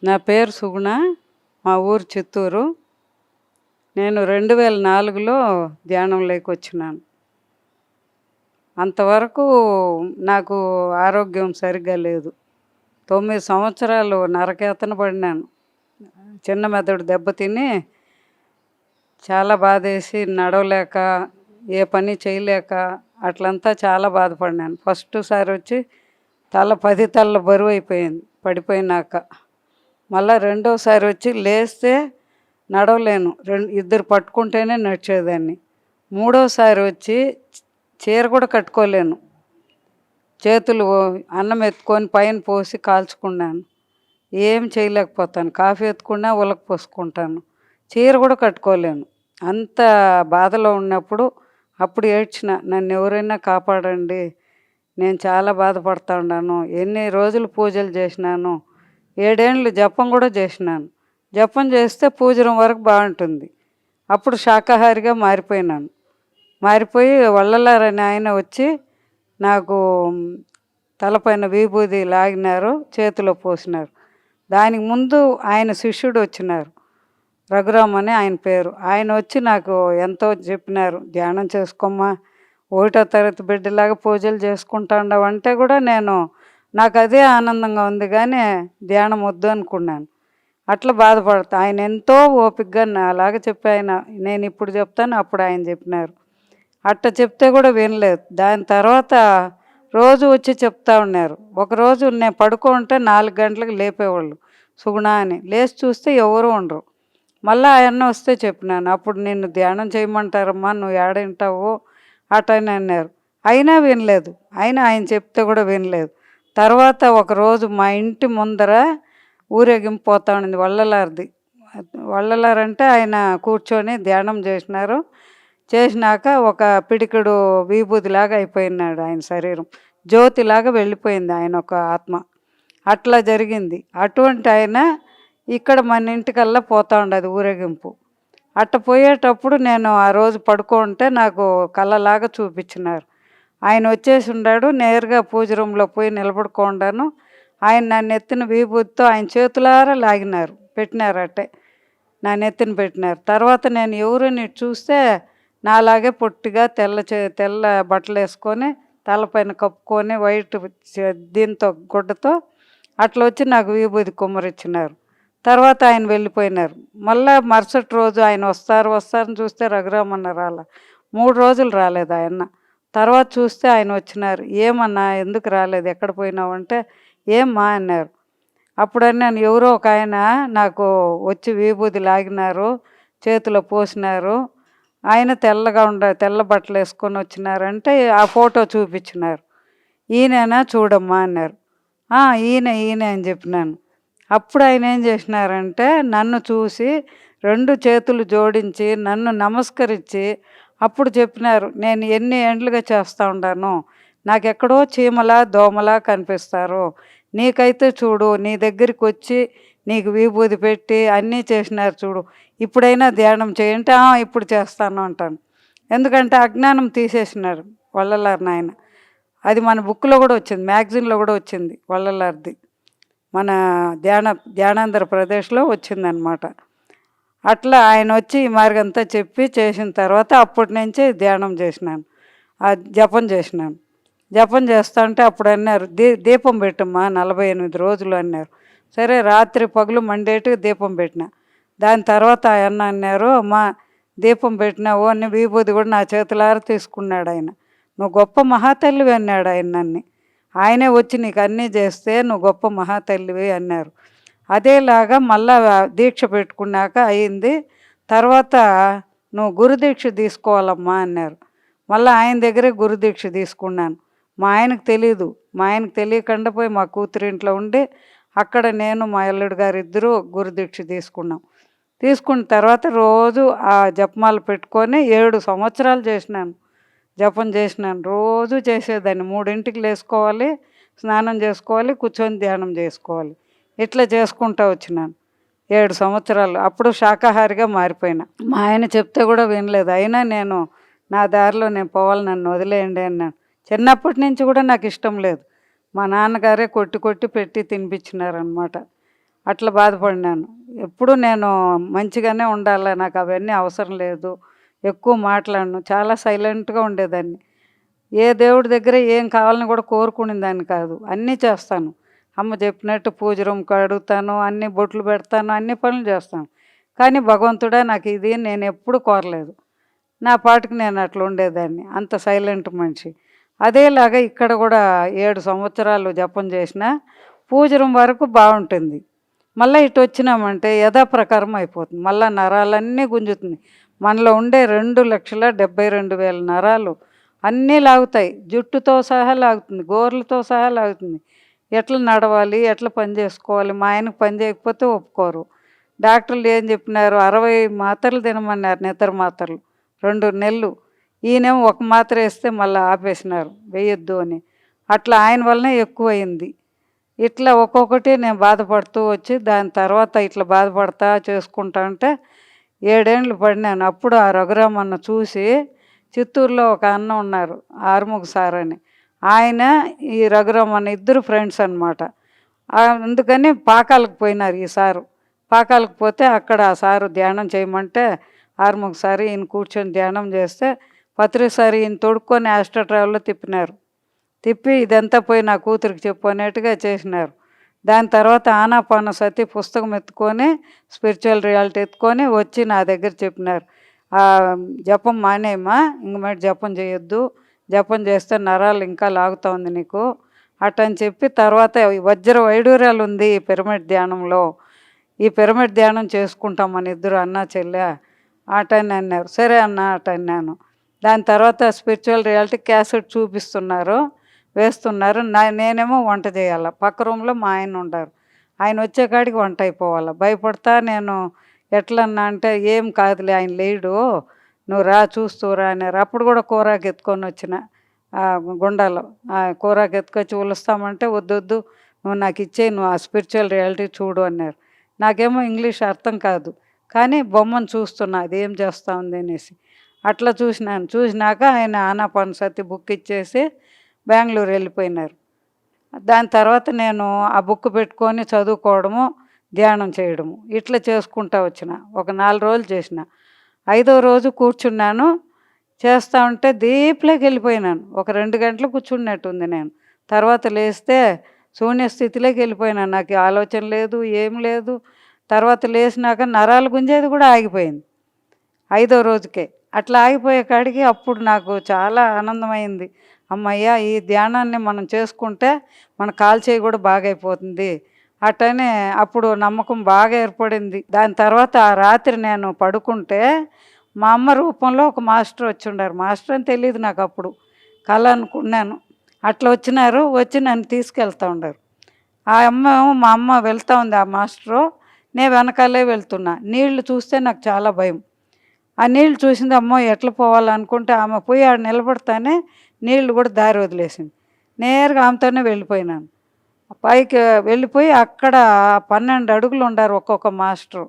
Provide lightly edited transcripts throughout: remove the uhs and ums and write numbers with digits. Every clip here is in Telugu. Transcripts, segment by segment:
నా పేరు సుగుణ. మా ఊరు చిత్తూరు. నేను 2004లో ధ్యానంలోకి వచ్చినాను. అంతవరకు నాకు ఆరోగ్యం సరిగ్గా లేదు. 9 సంవత్సరాలు నరకయాతన పడినాను. చిన్న మెదడు దెబ్బతిని చాలా బాధేసి నడవలేక, ఏ పని చేయలేక అట్లంతా చాలా బాధపడినాను. ఫస్ట్ సారి వచ్చి తల 10 తలల బరువు అయిపోయింది పడిపోయినాక. మళ్ళీ రెండోసారి వచ్చి లేస్తే నడవలేను, ఇద్దరు పట్టుకుంటేనే నడిచేదాన్ని. మూడోసారి వచ్చి చీర కూడా కట్టుకోలేను, చేతులు అన్నం ఎత్తుకొని పైన పోసి కాల్చుకున్నాను. ఏం చేయలేకపోతాను. కాఫీ ఎత్తుకున్నా ఉలక పోసుకుంటాను, చీర కూడా కట్టుకోలేను. అంత బాధలో ఉన్నప్పుడు అప్పుడు ఏడ్చిన, నన్ను ఎవరైనా కాపాడండి, నేను చాలా బాధపడతా ఉన్నాను. ఎన్ని రోజులు పూజలు చేసినాను, 7 ఏళ్ళు జపం కూడా చేసినాను. జపం చేస్తే పూజరం వరకు బాగుంటుంది. అప్పుడు శాకాహారిగా మారిపోయినాను. మారిపోయి వల్లలారని ఆయన వచ్చి నాకు తలపైన విభూది లాగినారు, చేతిలో పోసినారు. దానికి ముందు ఆయన శిష్యుడు వచ్చినారు, రఘురామ్ అని ఆయన పేరు. ఆయన వచ్చి నాకు ఎంతో చెప్పినారు, ధ్యానం చేసుకోమ్మా, 1వ తరగతి బిడ్డలాగా పూజలు చేసుకుంటా ఉండవు అంటే కూడా నాకు అదే ఆనందంగా ఉంది, కానీ ధ్యానం వద్దు అనుకున్నాను. అట్లా బాధపడతా. ఆయన ఎంతో ఓపికగా నాలాగా చెప్పి ఆయన, నేను ఇప్పుడు చెప్తాను అప్పుడు ఆయన చెప్పినారు. అట్ట చెప్తే కూడా వినలేదు. దాని తర్వాత రోజు వచ్చి చెప్తా ఉన్నారు. ఒకరోజు నేను పడుకుంటే 4 గంటలకు లేపేవాళ్ళు, సుగుణ అని. లేచి చూస్తే ఎవరు ఉండరు. మళ్ళీ ఆయన వస్తే చెప్పినాను, అప్పుడు నిన్ను ధ్యానం చేయమంటారమ్మా, నువ్వు ఏడంటావు అటని అన్నారు. అయినా వినలేదు. ఆయన చెప్తే కూడా వినలేదు. తర్వాత ఒకరోజు మా ఇంటి ముందర ఊరేగింపు పోతా ఉండింది, వల్లలారిది. వల్లలారంటే ఆయన కూర్చొని ధ్యానం చేసినారు. చేసినాక ఒక పిడికిడు విభూతిలాగా అయిపోయినాడు ఆయన శరీరం, జ్యోతిలాగా వెళ్ళిపోయింది ఆయన ఒక ఆత్మ. అట్లా జరిగింది. అటువంటి ఆయన ఇక్కడ మన ఇంటికల్లా పోతా ఉండదు ఊరేగింపు. అట్ట పోయేటప్పుడు నేను ఆ రోజు పడుకుంటే నాకు కళ్ళలాగా చూపించినారు. ఆయన వచ్చేసి ఉన్నాడు. నేరుగా పూజ రూమ్లో పోయి నిలబడుకోండాను. ఆయన నా నెత్తిన విభూతితో ఆయన చేతులారా లాగినారు, పెట్టినారు, అట్టే నా నెత్తిన పెట్టినారు. తర్వాత నేను ఎవరిని చూస్తే నాలాగే పొట్టిగా తెల్ల బట్టలు వేసుకొని తలపైన కప్పుకొని వైట్ దీంతో గుడ్డతో అట్లా వచ్చి నాకు విభూతి కుమ్మరిచ్చినారు. తర్వాత ఆయన వెళ్ళిపోయినారు. మళ్ళీ మరుసటి రోజు ఆయన వస్తారని చూస్తే రఘురామన్న రాలా. 3 రోజులు రాలేదు ఆయన. తర్వాత చూస్తే ఆయన వచ్చినారు. ఏమన్నా ఎందుకు రాలేదు, ఎక్కడ పోయినావు అంటే, ఏమ్మా అన్నారు. అప్పుడు అన్నాను, ఎవరో ఒక ఆయన నాకు వచ్చి విభూతి లాగినారు, చేతిలో పోసినారు, ఆయన తెల్ల బట్టలు వేసుకొని వచ్చినారంటే ఆ ఫోటో చూపించినారు. ఈయనేనా చూడమ్మా అన్నారు. ఈయన అని చెప్పినాను. అప్పుడు ఆయన ఏం చేసినారంటే నన్ను చూసి 2 చేతులు జోడించి నన్ను నమస్కరించి అప్పుడు చెప్పినారు, నేను ఎన్ని ఏండ్లుగా చేస్తూ ఉన్నాను, నాకెక్కడో చీమలా దోమలా కనిపిస్తారు, నీకైతే చూడు, నీ దగ్గరికి వచ్చి నీకు విభూతి పెట్టి అన్నీ చేసినారు చూడు, ఇప్పుడైనా ధ్యానం చేయంటే ఇప్పుడు చేస్తాను అంటాను. ఎందుకంటే అజ్ఞానం తీసేసినారు వల్లలారు నాయన. అది మన బుక్లో కూడా వచ్చింది, మ్యాగజైన్లో కూడా వచ్చింది, వల్లలారిది మన ధ్యానాంధ్ర ప్రదేశ్లో వచ్చిందనమాట. అట్లా ఆయన వచ్చి ఈ మార్గంతా చెప్పి చేసిన తర్వాత అప్పటి నుంచే ధ్యానం చేసినాను, జపం చేసినాను. జపం చేస్తా అంటే అప్పుడు అన్నారు, దీపం పెట్టమ్మా 48 రోజులు అన్నారు. సరే, రాత్రి పగులు మండేటికి దీపం పెట్టిన. దాని తర్వాత ఆయన అన్నారు, అమ్మా దీపం పెట్టినావు అని విభూతి కూడా నా చేతులారా తీసుకున్నాడు ఆయన. నువ్వు గొప్ప మహాతల్లివి అన్నాడు ఆయన నన్ను. ఆయనే వచ్చి నీకు అన్నీ చేస్తే నువ్వు గొప్ప మహాతల్లివి అన్నారు. అదేలాగా మళ్ళా దీక్ష పెట్టుకున్నాక అయింది. తర్వాత నువ్వు గురుదీక్ష తీసుకోవాలమ్మా అన్నారు. మళ్ళీ ఆయన దగ్గరే గురుదీక్ష తీసుకున్నాను. మా ఆయనకు తెలియకుండా పోయి మా కూతురింట్లో ఉండి అక్కడ నేను మా అల్లుడు గారు ఇద్దరు గురుదీక్ష తీసుకున్నాం. తీసుకున్న తర్వాత రోజు ఆ జపమాల పెట్టుకొని 7 సంవత్సరాలు చేసినాను, జపం చేసినాను. రోజు చేసేదాన్ని. 3ంటికి లేసుకోవాలి, స్నానం చేసుకోవాలి, కూర్చొని ధ్యానం చేసుకోవాలి. ఇట్లా చేసుకుంటూ వచ్చినాను 7 సంవత్సరాలు. అప్పుడు శాకాహారిగా మారిపోయినా. మా ఆయన చెప్తే కూడా వినలేదు. అయినా నేను నా దారిలో నేను పోవాలి, నన్ను వదిలేయండి అన్నాను. చిన్నప్పటి నుంచి కూడా నాకు ఇష్టం లేదు. మా నాన్నగారే కొట్టి పెట్టి తినిపించినారనమాట. అట్లా బాధపడినాను. ఎప్పుడు నేను మంచిగానే ఉండాలి, నాకు అవన్నీ అవసరం లేదు, ఎక్కువ మాట్లాడను, చాలా సైలెంట్గా ఉండేదాన్ని. ఏ దేవుడి దగ్గర ఏం కావాలని కూడా కోరుకునేదాన్ని కాదు, అన్నీ చేస్తాను. అమ్మ చెప్పినట్టు పూజ రూమ్ కడుగుతాను, అన్ని బొట్లు పెడతాను, అన్ని పనులు చేస్తాను. కానీ భగవంతుడా నాకు ఇది నేను ఎప్పుడు కోరలేదు. నా పాటికి నేను అట్లా ఉండేదాన్ని, అంత సైలెంట్ మనిషి. అదేలాగా ఇక్కడ కూడా 7 సంవత్సరాలు జపం చేసిన పూజ రూమ్ వరకు బాగుంటుంది. మళ్ళీ ఇటు వచ్చినామంటే యథాప్రకారం అయిపోతుంది, మళ్ళీ నరాలన్నీ గుంజుతుంది. మనలో ఉండే 2,72,000 నరాలు అన్నీ లాగుతాయి, జుట్టుతో సహా లాగుతుంది, గోర్లతో సహా లాగుతుంది. ఎట్లా నడవాలి, ఎట్లా పని చేసుకోవాలి, మా ఆయనకు పని చేయకపోతే ఒప్పుకోరు. డాక్టర్లు ఏం చెప్పినారు, 60 మాత్రలు తినమన్నారు, నిద్ర మాత్రలు 2 నెలలు. ఈయనేమో ఒక మాత్ర వేస్తే మళ్ళీ ఆపేసినారు, వేయొద్దు అని. అట్లా ఆయన వల్లనే ఎక్కువైంది. ఇట్లా ఒక్కొక్కటి నేను బాధపడుతూ వచ్చి దాని తర్వాత ఇట్లా బాధపడతా చేసుకుంటా అంటే 7 ఏళ్ళు పడినాను. అప్పుడు ఆ రఘురామన్న చూసి, చిత్తూరులో ఒక అన్న ఉన్నారు ఆరుముగ సార్ అని, ఆయన ఈ రఘురామన్న ఇద్దరు ఫ్రెండ్స్ అనమాట. అందుకని పాకాలకు పోయినారు ఈ సారు. పాకాలకు పోతే అక్కడ ఆ సారు ధ్యానం చేయమంటే ఆరుముగ సారి ఈయన కూర్చొని ధ్యానం చేస్తే పత్రిసారి ఈయన తొడుక్కొని ఆస్ట్రో ట్రావెల్లో తిప్పినారు. తిప్పి ఇదంతా పోయి నా కూతురికి చెప్పు అనేట్టుగా చేసినారు. దాని తర్వాత ఆనాపానసతి పుస్తకం ఎత్తుకొని స్పిరిచువల్ రియాలిటీ ఎత్తుకొని వచ్చి నా దగ్గర చెప్పినారు, జపం మానేయమ్మా, ఇంక మరి జపం చేయొద్దు, జపం చేస్తే నరాలు ఇంకా లాగుతూ ఉంది నీకు అట్టని చెప్పి, తర్వాత వజ్ర వైడూర్యాలు ఉంది ఈ పిరమిడ్ ధ్యానంలో, ఈ పిరమిడ్ ధ్యానం చేసుకుంటాం మన ఇద్దరు అన్న చెల్లె అటని అన్నారు. సరే అన్న అటన్నాను. దాని తర్వాత స్పిరిచువల్ రియాలిటీ క్యాసెట్ చూపిస్తున్నారు, వేస్తున్నారు. నేనేమో వంట చేయాలి, పక్క రూమ్లో మా ఆయన ఉంటారు, ఆయన వచ్చేకాడికి వంట అయిపోవాలి. భయపడతా నేను ఎట్లన్నా అంటే ఏం కాదులే ఆయన లేడు, నువ్వు రా చూస్తూరా అన్నారు. అప్పుడు కూడా కూరాకు ఎత్తుకొని వచ్చిన గుండాలో కూరాకు ఎత్తుకొచ్చి ఉలుస్తామంటే వద్దొద్దు నువ్వు నాకు ఇచ్చే, నువ్వు ఆ స్పిరిచువల్ రియాలిటీ చూడు అన్నారు. నాకేమో ఇంగ్లీష్ అర్థం కాదు, కానీ బొమ్మను చూస్తున్నా అదేం చేస్తూ ఉంది అనేసి అట్లా చూసినాను. చూసినాక ఆయన ఆనాపానసతి బుక్ ఇచ్చేసి బెంగళూరు వెళ్ళిపోయినారు. దాని తర్వాత నేను ఆ బుక్ పెట్టుకొని చదువుకోవడము, ధ్యానం చేయడము ఇట్లా చేసుకుంటా వచ్చిన. ఒక 4 రోజులు చేసిన. 5వ రోజు కూర్చున్నాను, చేస్తూ ఉంటే దీప్లోకి వెళ్ళిపోయినాను. ఒక 2 గంటలు కూర్చున్నట్టుంది నేను. తర్వాత లేస్తే శూన్య స్థితిలోకి వెళ్ళిపోయినాను, నాకు ఆలోచన లేదు, ఏం లేదు. తర్వాత లేచినాక నరాలు గుంజేది కూడా ఆగిపోయింది 5వ రోజుకే. అట్లా ఆగిపోయే కాడికి అప్పుడు నాకు చాలా ఆనందమైంది. అమ్మయ్య, ఈ ధ్యానాన్ని మనం చేసుకుంటే మన కాలు చేయి కూడా బాగైపోతుంది అట్టనే అప్పుడు నమ్మకం బాగా ఏర్పడింది. దాని తర్వాత ఆ రాత్రి నేను పడుకుంటే మా అమ్మ రూపంలో ఒక మాస్టర్ వచ్చి ఉండారు. మాస్టర్ అని తెలియదు నాకు అప్పుడు, కళ అనుకున్నాను. అట్లా వచ్చినారు, వచ్చి నన్ను తీసుకెళ్తూ ఉండారు. ఆ మా అమ్మ వెళ్తూ ఉంది, ఆ మాస్టరు నేను వెనకాలే వెళ్తున్నా. నీళ్లు చూస్తే నాకు చాలా భయం. ఆ నీళ్ళు చూసింది, అమ్మో ఎట్లా పోవాలనుకుంటే ఆమె పోయి ఆడ నిలబడతానే నీళ్లు కూడా దారి వదిలేసింది. నేరుగా ఆమెతోనే వెళ్ళిపోయినాను. పైకి వెళ్ళిపోయి అక్కడ 12 అడుగులు ఉండారు ఒక్కొక్క మాస్టరు.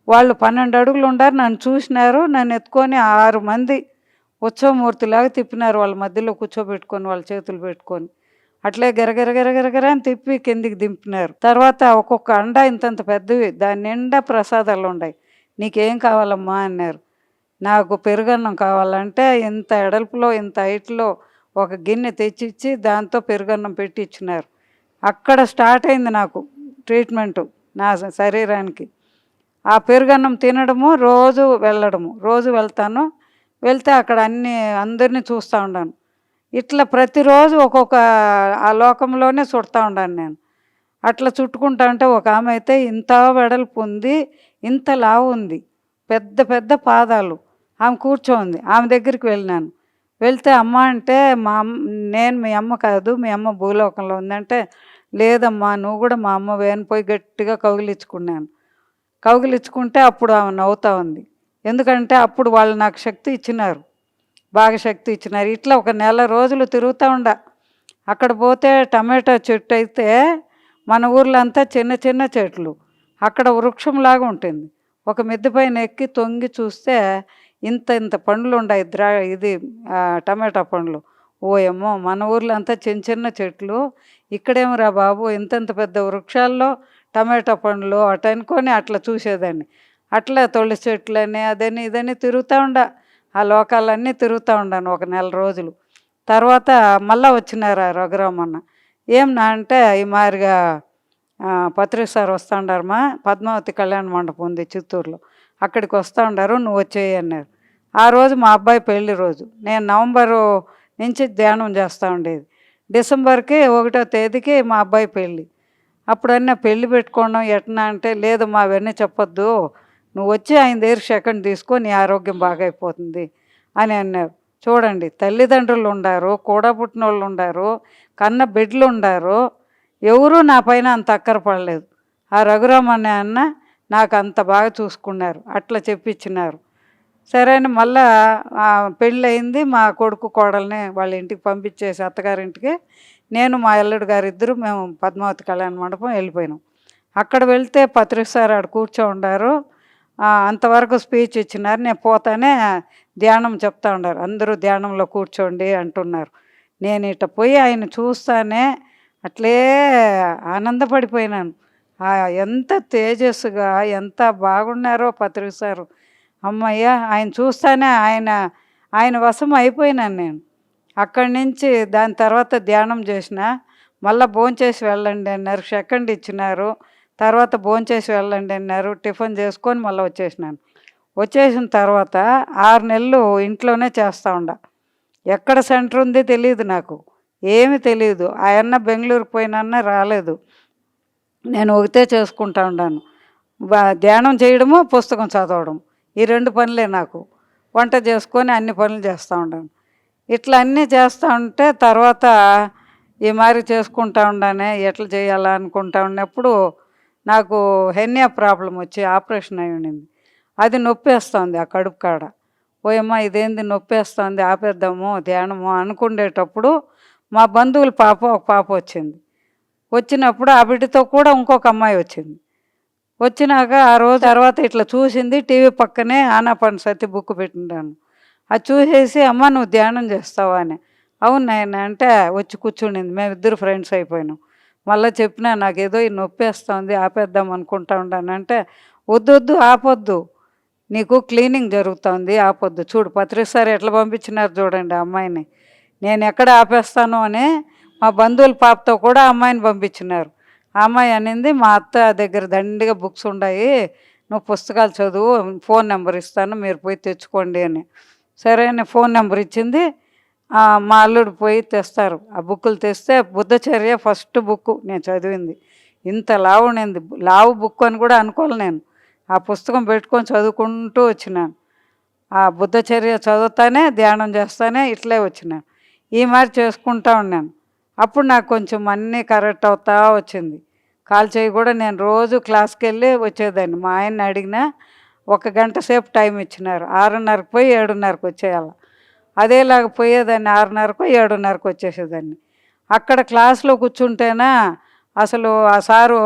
వాళ్ళు 12 అడుగులు ఉండారు, నన్ను చూసినారు. నన్ను ఎత్తుకొని 6 మంది ఉత్సవమూర్తిలాగా తిప్పినారు, వాళ్ళ మధ్యలో కూర్చోబెట్టుకొని వాళ్ళ చేతులు పెట్టుకొని అట్లే గరగర అని తిప్పి కిందికి దింపినారు. తర్వాత ఒక్కొక్క అండ ఇంతంత పెద్దవి, దాని నిండా ప్రసాదాలు ఉన్నాయి. నీకేం కావాలమ్మా అన్నారు. నాకు పెరుగన్నం కావాలంటే ఇంత ఎడల్పులో ఇంత హైట్లో ఒక గిన్నె తెచ్చిచ్చి దాంతో పెరుగన్నం పెట్టి ఇచ్చినారు. అక్కడ స్టార్ట్ అయింది నాకు ట్రీట్మెంటు నా శరీరానికి. ఆ పెరుగన్నం తినడము, రోజు వెళ్ళడము, రోజు వెళ్తాను. వెళ్తే అక్కడ అందరినీ చూస్తూ ఉన్నాను. ఇట్లా ప్రతిరోజు ఒక్కొక్క ఆ లోకంలోనే చుడతా ఉన్నాను నేను. అట్లా చుట్టుకుంటా ఉంటే ఒక ఆమె అయితే ఇంత వెడల్పు ఉంది, ఇంత లావు ఉంది, పెద్ద పెద్ద పాదాలు, ఆమె కూర్చోంది. ఆమె దగ్గరికి వెళ్ళినాను. వెళ్తే అమ్మ అంటే నేను మీ అమ్మ కాదు, మీ అమ్మ భూలోకంలో ఉందంటే, లేదమ్మా నువ్వు కూడా మా అమ్మ పోయి గట్టిగా కౌగిలించుకున్నాను. కౌగిలించుకుంటే అప్పుడు ఆమె నవ్వుతూ ఉంది. ఎందుకంటే అప్పుడు వాళ్ళు నాకు శక్తి ఇచ్చినారు, బాగా శక్తి ఇచ్చినారు. ఇట్లా ఒక నెల రోజులు తిరుగుతూ ఉండ. అక్కడ పోతే టమాటా చెట్టు అయితే మన ఊర్లో అంతా చిన్న చిన్న చెట్లు, అక్కడ వృక్షంలాగా ఉంటుంది. ఒక మిద్దె పైన ఎక్కి తొంగి చూస్తే ఇంత ఇంత పండ్లు ఉన్నాయి, ఇది టమాటా పండ్లు. ఓయమ్మో, మన ఊర్లో అంతా చిన్న చిన్న చెట్లు, ఇక్కడేమో రా బాబు ఇంతంత పెద్ద వృక్షాల్లో టమాటా పండ్లు అటు అనుకొని అట్లా చూసేదాన్ని. అట్లా తులసి చెట్లని అదని ఇదని తిరుగుతూ ఆ లోకాలన్నీ తిరుగుతూ ఉండాను ఒక నెల రోజులు. తర్వాత మళ్ళా వచ్చినారు ఆ రఘురామన్న. ఏం నా అంటే ఈ మాదిరిగా పత్రిక సార్ వస్తూ ఉండారమ్మా, పద్మావతి కళ్యాణ మండపం ఉంది చిత్తూరులో, అక్కడికి వస్తూ ఉండారు, నువ్వు వచ్చేయి అన్నారు. ఆ రోజు మా అబ్బాయి పెళ్లి రోజు. నేను నవంబరు నుంచి ధ్యానం చేస్తూ ఉండేది. డిసెంబర్కి 1వ తేదీకి మా అబ్బాయి పెళ్ళి. అప్పుడన్నా పెళ్ళి పెట్టుకోవడం ఎట్నా అంటే, లేదమ్మా అవన్నీ చెప్పొద్దు, నువ్వు వచ్చి ఆయన దగ్గర సెకండ్ తీసుకో, నీ ఆరోగ్యం బాగైపోతుంది అని అన్నారు. చూడండి, తల్లిదండ్రులు ఉండారు, కూడా పుట్టిన వాళ్ళు ఉండారు, కన్న బిడ్డలు ఉండారు, ఎవరూ నా పైన అంత అక్కర పడలేదు. ఆ రఘురామన్న అన్న నాకు అంత బాగా చూసుకున్నారు, అట్లా చెప్పించినారు. సరే అని మళ్ళా పెళ్ళి అయింది. మా కొడుకు కోడల్ని వాళ్ళ ఇంటికి పంపించేసి అత్తగారింటికి నేను మా అల్లుడు గారు ఇద్దరు మేము పద్మావతి కళ్యాణ మండపం వెళ్ళిపోయినాం. అక్కడ వెళ్తే పత్రిక సార్ ఆడ కూర్చో ఉండారు. అంతవరకు స్పీచ్ ఇచ్చినారు. నేను పోతానే ధ్యానం చెప్తా ఉన్నారు, అందరూ ధ్యానంలో కూర్చోండి అంటున్నారు. నేను ఇట్ట పోయి ఆయన చూస్తానే అట్లే ఆనందపడిపోయినాను. ఎంత తేజస్సుగా ఎంత బాగున్నారో పత్రిక సారు. అమ్మయ్య, ఆయన చూస్తానే ఆయన వశం అయిపోయినాను నేను. అక్కడి నుంచి దాని తర్వాత ధ్యానం చేసిన. మళ్ళీ భోంచేసి వెళ్ళండి అన్నారు, సెకండ్ ఇచ్చినారు. తర్వాత భోంచేసి వెళ్ళండి అన్నారు, టిఫిన్ చేసుకొని మళ్ళీ వచ్చేసినాను. వచ్చేసిన తర్వాత 6 నెలలు ఇంట్లోనే చేస్తూ ఉండ. ఎక్కడ సెంటర్ ఉంది తెలియదు నాకు, ఏమి తెలియదు. ఆయన బెంగళూరు పోయినా రాలేదు. నేను ఒకటే చేసుకుంటా ఉన్నాను, ధ్యానం చేయడము, పుస్తకం చదవడం, ఈ 2 పనులే నాకు. వంట చేసుకొని అన్ని పనులు చేస్తూ ఉంటాను. ఇట్లా అన్నీ చేస్తూ ఉంటే తర్వాత ఈ మాదిరి చేసుకుంటా ఉండానే ఎట్లా చేయాలా అనుకుంటా ఉన్నప్పుడు నాకు హెర్నియా ప్రాబ్లం వచ్చి ఆపరేషన్ అయి ఉండింది. అది నొప్పేస్తుంది ఆ కడుపు కాడ. ఓయమ్మ ఇదేంది నొప్పేస్తుంది, ఆపేద్దాము ధ్యానము అనుకునేటప్పుడు మా బంధువుల ఒక పాప వచ్చింది. వచ్చినప్పుడు ఆ బిడ్డతో కూడా ఇంకొక అమ్మాయి వచ్చింది. వచ్చినాక ఆ రోజు తర్వాత ఇట్లా చూసింది, టీవీ పక్కనే ఆనాపాన సతి బుక్ పెట్టింటాను. అది చూసేసి, అమ్మ నువ్వు ధ్యానం చేస్తావా అని. అవును నాయన అంటే వచ్చి కూర్చుండింది. మేమిద్దరు ఫ్రెండ్స్ అయిపోయినాం. మళ్ళీ చెప్పినా నాకేదో ఈ నొప్పి వేస్తుంది, ఆపేద్దాం అనుకుంటా ఉంటాను అంటే, వద్దు ఆపొద్దు, నీకు క్లీనింగ్ జరుగుతుంది, ఆపొద్దు. చూడు పత్రిక సార్ ఎట్లా పంపించినారు చూడండి ఆ అమ్మాయిని. నేను ఎక్కడ ఆపేస్తాను అని మా బంధువుల పాపతో కూడా అమ్మాయిని పంపించినారు. ఆ అమ్మాయి అనింది, మా అత్త దగ్గర దండిగా బుక్స్ ఉన్నాయి, నువ్వు పుస్తకాలు చదువు, ఫోన్ నెంబర్ ఇస్తాను, మీరు పోయి తెచ్చుకోండి అని. సరే అని ఫోన్ నెంబర్ ఇచ్చింది. మా అల్లుడు పోయి తెస్తారు. ఆ బుక్కులు తెస్తే బుద్ధచర్య ఫస్ట్ బుక్ నేను చదివింది. ఇంత లావు ఉండింది, లావు బుక్ అని కూడా అనుకోలే నేను. ఆ పుస్తకం పెట్టుకొని చదువుకుంటూ వచ్చినాను. ఆ బుద్ధచర్య చదువుతానే ధ్యానం చేస్తానే ఇట్లే వచ్చినాను. ఈ మాదిరి చేసుకుంటా ఉన్నాను. అప్పుడు నాకు కొంచెం అన్నీ కరెక్ట్ అవుతా వచ్చింది. కాలు చేయి కూడా నేను రోజు క్లాస్కి వెళ్ళి వచ్చేదాన్ని. మా ఆయన్ని అడిగినా 1 గంట సేపు టైం ఇచ్చినారు. 6:30కి పోయి 7:30కి వచ్చేయాలి. అదేలాగా పోయేదాన్ని, 6:30కో 7:30కో వచ్చేసేదాన్ని. అక్కడ క్లాస్లో కూర్చుంటేనా అసలు ఆ సారు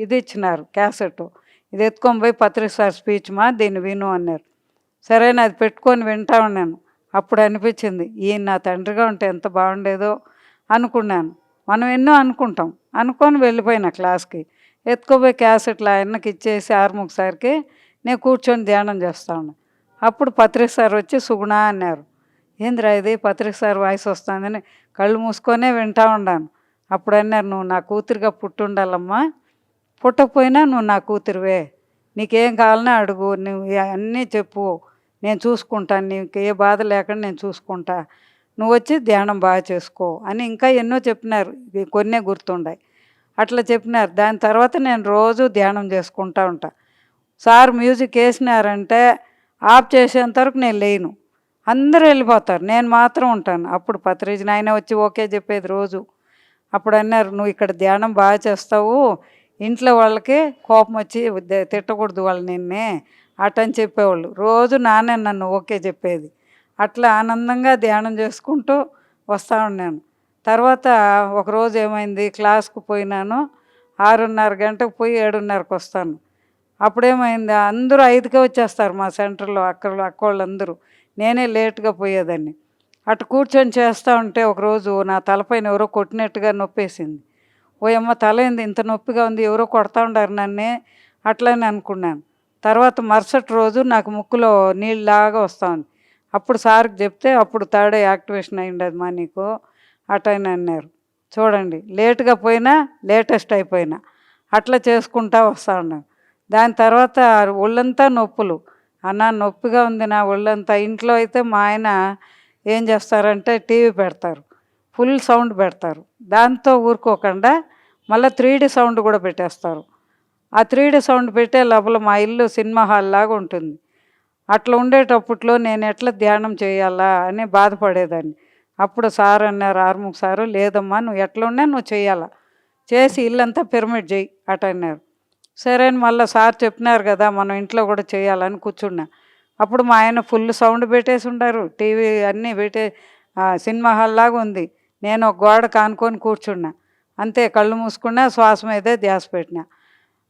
ఇది ఇచ్చినారు క్యాసెట్, ఇది ఎత్తుకొని పోయి పత్రిక సార్ స్పీచ్ మా దీన్ని విను అన్నారు. సరేనా, అది పెట్టుకొని వింటా ఉన్నాను. అప్పుడు అనిపించింది, ఈయన నా తండ్రిగా ఉంటే ఎంత బాగుండేదో అనుకున్నాను. మనం ఎన్నో అనుకుంటాం. అనుకొని వెళ్ళిపోయినా క్లాస్కి. ఎత్తుకోపోయి క్యాసెట్లు ఆయనకి ఇచ్చేసి ఆరుముఖ సార్కి నేను కూర్చొని ధ్యానం చేస్తా ఉన్నా. అప్పుడు పత్రిక సార్ వచ్చి సుగుణ అన్నారు. ఏందిరా ఇది పత్రిక సార్ వాయిస్ వస్తుందని కళ్ళు మూసుకొనే వింటా ఉన్నాను. అప్పుడు అన్నారు, నువ్వు నా కూతురుగా పుట్టుండాలమ్మా, పుట్టకపోయినా నువ్వు నా కూతురువే, నీకేం కావాలన్నా అడుగు, నువ్వు అన్నీ చెప్పు, నేను చూసుకుంటాను, నీకు ఏ బాధ లేకుండా నేను చూసుకుంటా, నువ్వు వచ్చి ధ్యానం బాగా చేసుకో అని ఇంకా ఎన్నో చెప్పినారు. కొన్నే గుర్తుండాయి. అట్లా చెప్పినారు. దాని తర్వాత నేను రోజు ధ్యానం చేసుకుంటా ఉంటా. సార్ మ్యూజిక్ వేసినారంటే ఆఫ్ చేసేంతవరకు నేను లేను. అందరూ వెళ్ళిపోతారు, నేను మాత్రం ఉంటాను. అప్పుడు పత్రిజన ఆయన వచ్చి ఓకే చెప్పేది రోజు. అప్పుడు అన్నారు, నువ్వు ఇక్కడ ధ్యానం బాగా చేస్తావు, ఇంట్లో వాళ్ళకి కోపం వచ్చి తిట్టకూడదు వాళ్ళు నిన్నే అటని చెప్పేవాళ్ళు. రోజు నానే నన్ను ఓకే చెప్పేది. అట్లా ఆనందంగా ధ్యానం చేసుకుంటూ వస్తూ ఉన్నాను. తర్వాత ఒకరోజు ఏమైంది, క్లాస్కు పోయినాను. 6:30 గంటకు పోయి 7:30కి వస్తాను. అప్పుడేమైంది, అందరూ 5కే వచ్చేస్తారు మా సెంటర్లో అక్కోళ్ళందరూ. నేనే లేట్గా పోయేదాన్ని. అటు కూర్చొని చేస్తూ ఉంటే ఒకరోజు నా తలపైన ఎవరో కొట్టినట్టుగా నొప్పేసింది. ఓయమ్మ తల ఏంది ఇంత నొప్పిగా ఉంది, ఎవరో కొడతా ఉండారు నన్నే అట్లని అనుకున్నాను. తర్వాత మరుసటి రోజు నాకు ముక్కులో నీళ్ళలాగా వస్తూ ఉంది. అప్పుడు సార్కి చెప్తే అప్పుడు థర్డ్ యాక్టివేషన్ అయ్యిండదమ్మా నీకు అటని అన్నారు. చూడండి, లేటుగా పోయినా లేటెస్ట్ అయిపోయినా అట్లా చేసుకుంటా వస్తూ ఉన్నాను. దాని తర్వాత ఒళ్ళంతా నొప్పులు. అన్న నొప్పిగా ఉంది నా ఒళ్ళంతా. ఇంట్లో అయితే మా ఆయన ఏం చేస్తారంటే టీవీ పెడతారు, ఫుల్ సౌండ్ పెడతారు. దాంతో ఊరుకోకుండా మళ్ళీ 3D సౌండ్ కూడా పెట్టేస్తారు. ఆ 3D సౌండ్ పెట్టే లోపల మా ఇల్లు సినిమా హాల్ లాగా ఉంటుంది. అట్లా ఉండేటప్పట్లో నేను ఎట్లా ధ్యానం చేయాలా అని బాధపడేదాన్ని. అప్పుడు సార్ అన్నారు, ఆర్ముఖ్ సారు, లేదమ్మా నువ్వు ఎట్లా ఉన్నా నువ్వు చేయాలా, చేసి ఇల్లంతా పిరమిడ్ చేయి అటన్నారు. సరే అని మళ్ళీ సార్ చెప్పినారు కదా మనం ఇంట్లో కూడా చేయాలని కూర్చున్నా. అప్పుడు మా ఆయన ఫుల్ సౌండ్ పెట్టేసి ఉండారు, టీవీ అన్నీ సినిమా హాల్ లాగా ఉంది. నేను ఒక గోడ కానుకొని కూర్చున్నా, అంతే. కళ్ళు మూసుకున్నా, శ్వాస మీదే ధ్యాస పెట్టినా.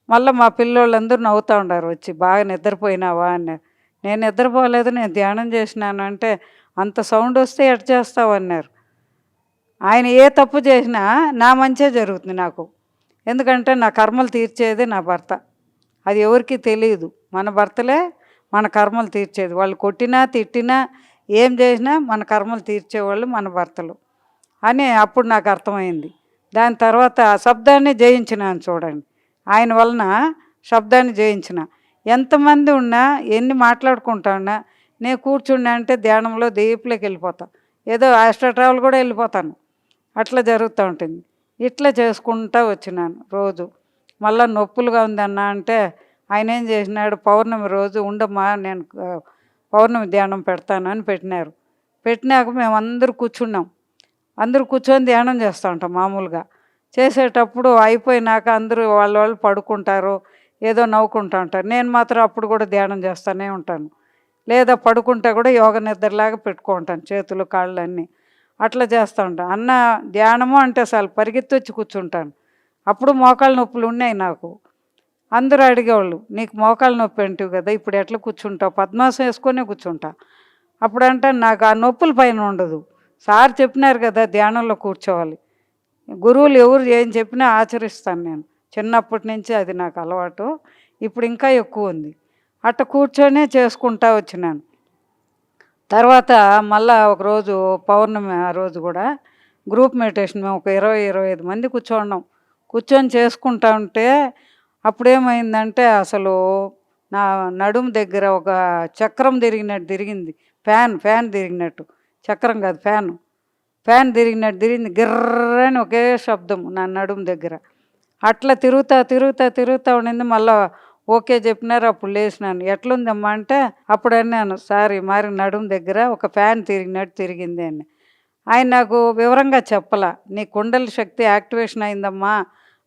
మళ్ళీ మా పిల్లోళ్ళందరూ నవ్వుతూ ఉండారు వచ్చి, బాగా నిద్రపోయినావా అన్నారు. నేను నిద్రపోలేదు, నేను ధ్యానం చేసినాను అంటే, అంత సౌండ్ వస్తే ఎట్ చేస్తావు అన్నారు. ఆయన ఏ తప్పు చేసినా నా మంచే జరుగుతుంది నాకు. ఎందుకంటే నా కర్మలు తీర్చేది నా భర్త. అది ఎవరికి తెలియదు. మన భర్తలే మన కర్మలు తీర్చేది. వాళ్ళు కొట్టినా తిట్టినా ఏం చేసినా మన కర్మలు తీర్చేవాళ్ళు మన భర్తలు అని అప్పుడు నాకు అర్థమైంది. దాని తర్వాత శబ్దాన్ని జయించినాను. చూడండి, ఆయన వలన శబ్దాన్ని జయించిన. ఎంతమంది ఉన్నా ఎన్ని మాట్లాడుకుంటా ఉన్నా నేను కూర్చున్నా అంటే ధ్యానంలో దీపులోకి వెళ్ళిపోతా, ఏదో ఆస్ట్రల్ ట్రావెల్ కూడా వెళ్ళిపోతాను. అట్లా జరుగుతూ ఉంటుంది. ఇట్లా చేసుకుంటూ వచ్చినాను రోజు. మళ్ళీ నొప్పులుగా ఉందన్న అంటే ఆయన ఏం చేసినాడు, పౌర్ణమి రోజు ఉండమ్మా నేను పౌర్ణమి ధ్యానం పెడతాను అని పెట్టినారు. పెట్టినాక మేము అందరూ కూర్చున్నాం. అందరూ కూర్చొని ధ్యానం చేస్తూ ఉంటాం. మామూలుగా చేసేటప్పుడు అయిపోయినాక అందరూ వాళ్ళు పడుకుంటారు, ఏదో నవ్వుకుంటూ ఉంటారు. నేను మాత్రం అప్పుడు కూడా ధ్యానం చేస్తూనే ఉంటాను. లేదా పడుకుంటే కూడా యోగ నిద్రలాగా పెట్టుకుంటాను, చేతులు కాళ్ళు అన్నీ అట్లా చేస్తూ ఉంటాను. అన్న ధ్యానము అంటే అసలు పరిగెత్తి వచ్చి కూర్చుంటాను. అప్పుడు మోకాళ్ళ నొప్పులు ఉన్నాయి నాకు. అందరూ అడిగేవాళ్ళు, నీకు మోకాళ్ళ నొప్పి అంటివి కదా, ఇప్పుడు ఎట్లా కూర్చుంటావు, పద్మాసనం వేసుకొనే కూర్చుంటా. అప్పుడు అంటే నాకు ఆ నొప్పుల పైన ఉండదు. సార్ చెప్పినారు కదా ధ్యానంలో కూర్చోవాలి. గురువులు ఎవరు ఏం చెప్పినా ఆచరిస్తాను నేను. చిన్నప్పటి నుంచి అది నాకు అలవాటు, ఇప్పుడు ఇంకా ఎక్కువ ఉంది. అట్లా కూర్చొనే చేసుకుంటా వచ్చినాను. తర్వాత మళ్ళా ఒకరోజు పౌర్ణమి, ఆ రోజు కూడా గ్రూప్ మెడిటేషన్ మేము ఒక 20-25 మంది కూర్చొని చేసుకుంటా ఉంటే అప్పుడేమైందంటే అసలు నా నడుము దగ్గర ఒక చక్రం తిరిగింది. ఫ్యాన్ తిరిగినట్టు, చక్రం కాదు ఫ్యాన్ తిరిగినట్టు గిర్రని ఒకే శబ్దం నా నడుము దగ్గర. అట్లా తిరుగుతా ఉండింది. మళ్ళీ ఓకే చెప్పినారు. అప్పుడు లేచినాను. ఎట్లుందమ్మా అంటే అప్పుడు అన్నాను, సార్ మరి నడుము దగ్గర ఒక ఫ్యాన్ తిరిగినట్టు తిరిగింది అని. ఆయన నాకు వివరంగా చెప్పలా, నీ కుండలి శక్తి యాక్టివేషన్ అయిందమ్మా